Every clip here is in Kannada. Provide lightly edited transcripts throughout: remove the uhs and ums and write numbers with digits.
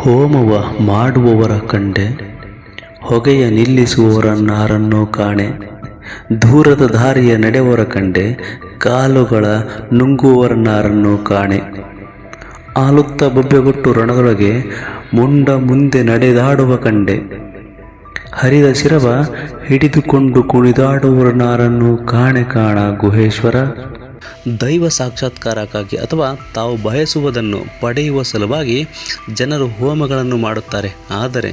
ಹೋಮವ ಮಾಡುವವರ ಕಂಡೆ, ಹೊಗೆಯ ನಿಲ್ಲಿಸುವವರನ್ನಾರನ್ನೋ ಕಾಣೆ. ದೂರದ ದಾರಿಯ ನಡೆವರ ಕಂಡೆ, ಕಾಲುಗಳ ನುಂಗುವವರನ್ನಾರನ್ನೋ ಕಾಣೆ. ಆಲುತ್ತ ಬೊಬ್ಬೆಗೊಟ್ಟು ರಣದೊಳಗೆ ಮುಂಡ ಮುಂದೆ ನಡೆದಾಡುವ ಕಂಡೆ. ಹರಿದ ಶಿರವ ಹಿಡಿದುಕೊಂಡು ಕುಣಿದಾಡುವವರನ್ನಾರನ್ನು ಕಾಣೆ ಕಾಣ ಗುಹೇಶ್ವರ. ದೈವ ಸಾಕ್ಷಾತ್ಕಾರಕ್ಕಾಗಿ ಅಥವಾ ತಾವು ಬಯಸುವುದನ್ನು ಪಡೆಯುವ ಸಲುವಾಗಿ ಜನರು ಹೋಮಗಳನ್ನು ಮಾಡುತ್ತಾರೆ. ಆದರೆ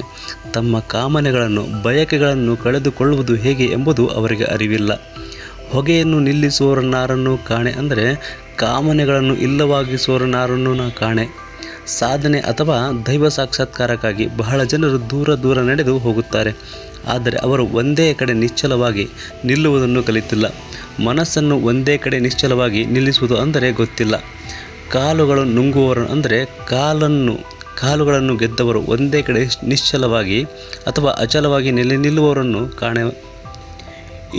ತಮ್ಮ ಕಾಮನೆಗಳನ್ನು ಬಯಕೆಗಳನ್ನು ಕಳೆದುಕೊಳ್ಳುವುದು ಹೇಗೆ ಎಂಬುದು ಅವರಿಗೆ ಅರಿವಿಲ್ಲ. ಹೊಗೆಯನ್ನು ನಿಲ್ಲಿಸುವವರನ್ನಾರನ್ನು ಕಾಣೆ ಅಂದರೆ ಕಾಮನೆಗಳನ್ನು ಇಲ್ಲವಾಗಿಸುವವರನ್ನಾರನ್ನು ಕಾಣೆ. ಸಾಧನೆ ಅಥವಾ ದೈವ ಸಾಕ್ಷಾತ್ಕಾರಕ್ಕಾಗಿ ಬಹಳ ಜನರು ದೂರ ನಡೆದು ಹೋಗುತ್ತಾರೆ. ಆದರೆ ಅವರು ಒಂದೇ ಕಡೆ ನಿಶ್ಚಲವಾಗಿ ನಿಲ್ಲುವುದನ್ನು ಕಲಿತಿಲ್ಲ. ಮನಸ್ಸನ್ನು ಒಂದೇ ಕಡೆ ನಿಶ್ಚಲವಾಗಿ ನಿಲ್ಲಿಸುವುದು ಅಂದರೆ ಗೊತ್ತಿಲ್ಲ. ಕಾಲುಗಳು ನುಂಗುವವರು ಅಂದರೆ ಕಾಲುಗಳನ್ನು ಗೆದ್ದವರು ಒಂದೇ ಕಡೆ ನಿಶ್ಚಲವಾಗಿ ಅಥವಾ ಅಚಲವಾಗಿ ನಿಲ್ಲುವವರನ್ನು ಕಾಣೆ.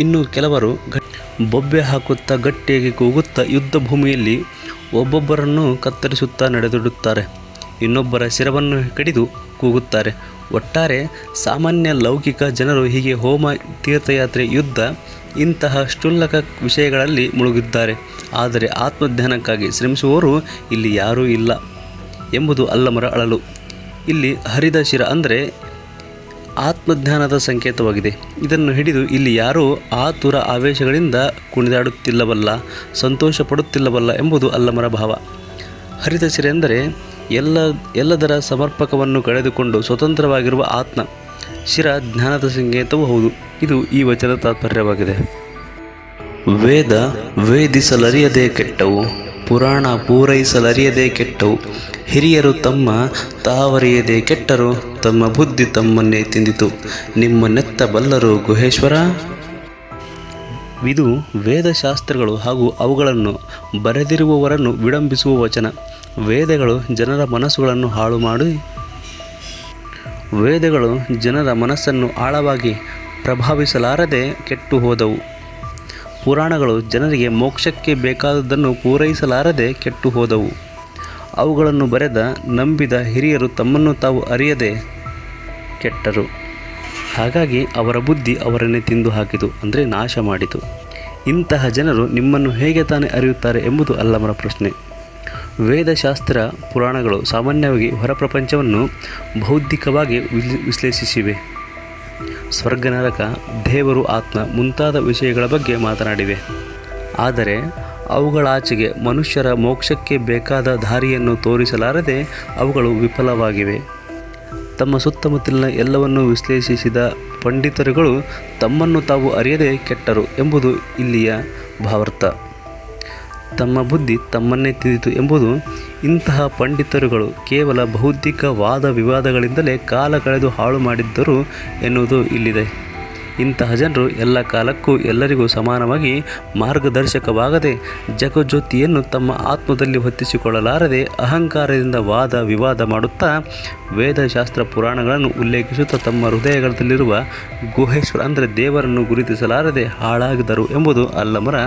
ಇನ್ನು ಕೆಲವರು ಬೊಬ್ಬೆ ಹಾಕುತ್ತಾ ಗಟ್ಟಿಯಾಗಿ ಕೂಗುತ್ತಾ ಯುದ್ಧ ಭೂಮಿಯಲ್ಲಿ ಒಬ್ಬೊಬ್ಬರನ್ನು ಕತ್ತರಿಸುತ್ತಾ ನಡೆದಿಡುತ್ತಾರೆ. ಇನ್ನೊಬ್ಬರ ಶಿರವನ್ನು ಕಡಿದು ಕೂಗುತ್ತಾರೆ. ಒಟ್ಟಾರೆ ಸಾಮಾನ್ಯ ಲೌಕಿಕ ಜನರು ಹೀಗೆ ಹೋಮ, ತೀರ್ಥಯಾತ್ರೆ, ಯುದ್ಧ ಇಂತಹ ಕ್ಷುಲ್ಲಕ ವಿಷಯಗಳಲ್ಲಿ ಮುಳುಗಿದ್ದಾರೆ. ಆದರೆ ಆತ್ಮಜ್ಞಾನಕ್ಕಾಗಿ ಶ್ರಮಿಸುವವರು ಇಲ್ಲಿ ಯಾರೂ ಇಲ್ಲ ಎಂಬುದು ಅಲ್ಲಮರ ಅಳಲು. ಇಲ್ಲಿ ಹರಿದ ಶಿರ ಅಂದರೆ ಆತ್ಮಜ್ಞಾನದ ಸಂಕೇತವಾಗಿದೆ. ಇದನ್ನು ಹಿಡಿದು ಇಲ್ಲಿ ಯಾರೂ ಆತುರ ಆವೇಶಗಳಿಂದ ಕುಣಿದಾಡುತ್ತಿಲ್ಲವಲ್ಲ, ಸಂತೋಷ ಪಡುತ್ತಿಲ್ಲವಲ್ಲ ಎಂಬುದು ಅಲ್ಲಮರ ಭಾವ. ಹರಿದ ಶಿರ ಎಂದರೆ ಎಲ್ಲದರ ಸಮರ್ಪಕವನ್ನು ಕಳೆದುಕೊಂಡು ಸ್ವತಂತ್ರವಾಗಿರುವ ಆತ್ಮ. ಶಿರ ಜ್ಞಾನದ ಸಂಕೇತವೂ ಹೌದು. ಇದು ಈ ವಚನದ ತಾತ್ಪರ್ಯವಾಗಿದೆ. ವೇದ ವೇದಿಸಲರಿಯದೆ ಕೆಟ್ಟವು, ಪುರಾಣ ಪೂರೈಸಲರಿಯದೆ ಕೆಟ್ಟವು. ಹಿರಿಯರು ತಮ್ಮ ತಾವರಿಯದೆ ಕೆಟ್ಟರು, ತಮ್ಮ ಬುದ್ಧಿ ತಮ್ಮನ್ನೇ ತಿಂದಿತು. ನಿಮ್ಮನ್ನೆತ್ತ ಬಲ್ಲರು ಗುಹೇಶ್ವರ. ಇದು ವೇದಶಾಸ್ತ್ರಗಳು ಹಾಗೂ ಅವುಗಳನ್ನು ಬರೆದಿರುವವರನ್ನು ವಿಡಂಬಿಸುವ ವಚನ. ವೇದಗಳು ಜನರ ಮನಸ್ಸುಗಳನ್ನು ಹಾಳು ಮಾಡಿ ವೇದಗಳು ಜನರ ಮನಸ್ಸನ್ನು ಆಳವಾಗಿ ಪ್ರಭಾವಿಸಲಾರದೆ ಕೆಟ್ಟು ಹೋದವು. ಪುರಾಣಗಳು ಜನರಿಗೆ ಮೋಕ್ಷಕ್ಕೆ ಬೇಕಾದದ್ದನ್ನು ಪೂರೈಸಲಾರದೆ ಕೆಟ್ಟು ಹೋದವು. ಅವುಗಳನ್ನು ಬರೆದ ನಂಬಿದ ಹಿರಿಯರು ತಮ್ಮನ್ನು ತಾವು ಅರಿಯದೆ ಕೆಟ್ಟರು. ಹಾಗಾಗಿ ಅವರ ಬುದ್ಧಿ ಅವರನ್ನೇ ತಿಂದು ಹಾಕಿತು, ಅಂದರೆ ನಾಶ ಮಾಡಿತು. ಇಂತಹ ಜನರು ನಿಮ್ಮನ್ನು ಹೇಗೆ ತಾನೇ ಅರಿಯುತ್ತಾರೆ ಎಂಬುದು ಅಲ್ಲಮರ ಪ್ರಶ್ನೆ. ವೇದಶಾಸ್ತ್ರ ಪುರಾಣಗಳು ಸಾಮಾನ್ಯವಾಗಿ ಹೊರ ಪ್ರಪಂಚವನ್ನು ಬೌದ್ಧಿಕವಾಗಿ ವಿಶ್ಲೇಷಿಸಿವೆ. ಸ್ವರ್ಗ, ನರಕ, ದೇವರು, ಆತ್ಮ ಮುಂತಾದ ವಿಷಯಗಳ ಬಗ್ಗೆ ಮಾತನಾಡಿವೆ. ಆದರೆ ಅವುಗಳಾಚೆಗೆ ಮನುಷ್ಯರ ಮೋಕ್ಷಕ್ಕೆ ಬೇಕಾದ ದಾರಿಯನ್ನು ತೋರಿಸಲಾರದೆ ಅವುಗಳು ವಿಫಲವಾಗಿವೆ. ತಮ್ಮ ಸುತ್ತಮುತ್ತಲಿನ ಎಲ್ಲವನ್ನೂ ವಿಶ್ಲೇಷಿಸಿದ ಪಂಡಿತರುಗಳು ತಮ್ಮನ್ನು ತಾವು ಅರಿಯದೆ ಕೆಟ್ಟರು ಎಂಬುದು ಇಲ್ಲಿಯ ಭಾವಾರ್ಥ. ತಮ್ಮ ಬುದ್ಧಿ ತಮ್ಮನ್ನೇ ತಿಂದಿತು ಎಂಬುದು ಇಂತಹ ಪಂಡಿತರುಗಳು ಕೇವಲ ಬೌದ್ಧಿಕ ವಾದ ವಿವಾದಗಳಿಂದಲೇ ಕಾಲ ಕಳೆದು ಹಾಳು ಮಾಡಿದ್ದರು ಎನ್ನುವುದು ಇಲ್ಲಿದೆ. ಇಂತಹ ಜನರು ಎಲ್ಲ ಕಾಲಕ್ಕೂ ಎಲ್ಲರಿಗೂ ಸಮಾನವಾಗಿ ಮಾರ್ಗದರ್ಶಕವಾಗದೆ ಜಗಜ್ಯೋತಿಯನ್ನು ತಮ್ಮ ಆತ್ಮದಲ್ಲಿ ಹೊತ್ತಿಸಿಕೊಳ್ಳಲಾರದೆ ಅಹಂಕಾರದಿಂದ ವಾದ ವಿವಾದ ಮಾಡುತ್ತಾ ವೇದಶಾಸ್ತ್ರ ಪುರಾಣಗಳನ್ನು ಉಲ್ಲೇಖಿಸುತ್ತಾ ತಮ್ಮ ಹೃದಯಗಳಲ್ಲಿರುವ ಗುಹೇಶ್ವರ ಅಂದರೆ ದೇವರನ್ನು ಗುರುತಿಸಲಾರದೆ ಹಾಳಾಗಿದರು ಎಂಬುದು ಅಲ್ಲಮರ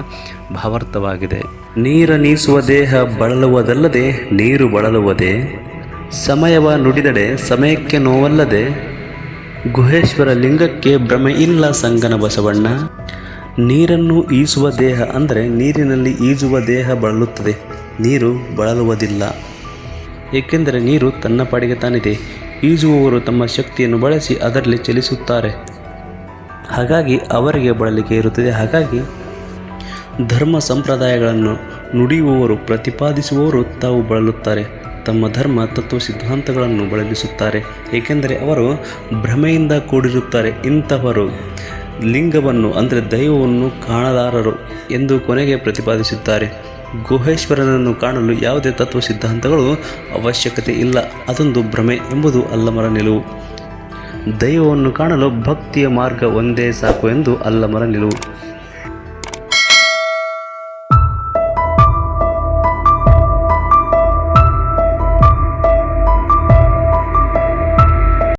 ಭಾವಾರ್ಥವಾಗಿದೆ. ನೀರನೀಸುವ ದೇಹ ಬಳಲುವುದಲ್ಲದೆ ನೀರು ಬಳಲುವುದೇ, ಸಮಯವ ನುಡಿದಡೆ ಸಮಯಕ್ಕೆ ನೋವಲ್ಲದೆ, ಗುಹೇಶ್ವರ ಲಿಂಗಕ್ಕೆ ಭ್ರಮೆ ಇಲ್ಲ ಸಂಗನ ಬಸವಣ್ಣ. ನೀರನ್ನು ಈಸುವ ದೇಹ ಅಂದರೆ ನೀರಿನಲ್ಲಿ ಈಜುವ ದೇಹ ಬಳಲುತ್ತದೆ, ನೀರು ಬಳಲುವುದಿಲ್ಲ. ಏಕೆಂದರೆ ನೀರು ತನ್ನ ಪಾಡಿಗೆ ತಾನಿದೆ. ಈಜುವವರು ತಮ್ಮ ಶಕ್ತಿಯನ್ನು ಬಳಸಿ ಅದರಲ್ಲಿ ಚಲಿಸುತ್ತಾರೆ, ಹಾಗಾಗಿ ಅವರಿಗೆ ಬಳಲಿಕೆ ಇರುತ್ತದೆ. ಹಾಗಾಗಿ ಧರ್ಮ ಸಂಪ್ರದಾಯಗಳನ್ನು ನುಡಿಯುವವರು, ಪ್ರತಿಪಾದಿಸುವವರು ತಾವು ಬಳಲುತ್ತಾರೆ. ತಮ್ಮ ಧರ್ಮ ತತ್ವ ಸಿದ್ಧಾಂತಗಳನ್ನು ಬಳಲಿಸುತ್ತಾರೆ, ಏಕೆಂದರೆ ಅವರು ಭ್ರಮೆಯಿಂದ ಕೂಡಿರುತ್ತಾರೆ. ಇಂಥವರು ಲಿಂಗವನ್ನು ಅಂದರೆ ದೈವವನ್ನು ಕಾಣಲಾರರು ಎಂದು ಕೊನೆಗೆ ಪ್ರತಿಪಾದಿಸುತ್ತಾರೆ. ಗುಹೇಶ್ವರನನ್ನು ಕಾಣಲು ಯಾವುದೇ ತತ್ವ ಸಿದ್ಧಾಂತಗಳು ಅವಶ್ಯಕತೆ ಇಲ್ಲ, ಅದೊಂದು ಭ್ರಮೆ ಎಂಬುದು ಅಲ್ಲಮರ ನಿಲುವು. ದೈವವನ್ನು ಕಾಣಲು ಭಕ್ತಿಯ ಮಾರ್ಗ ಒಂದೇ ಸಾಕು ಎಂದು ಅಲ್ಲಮರ ನಿಲುವು.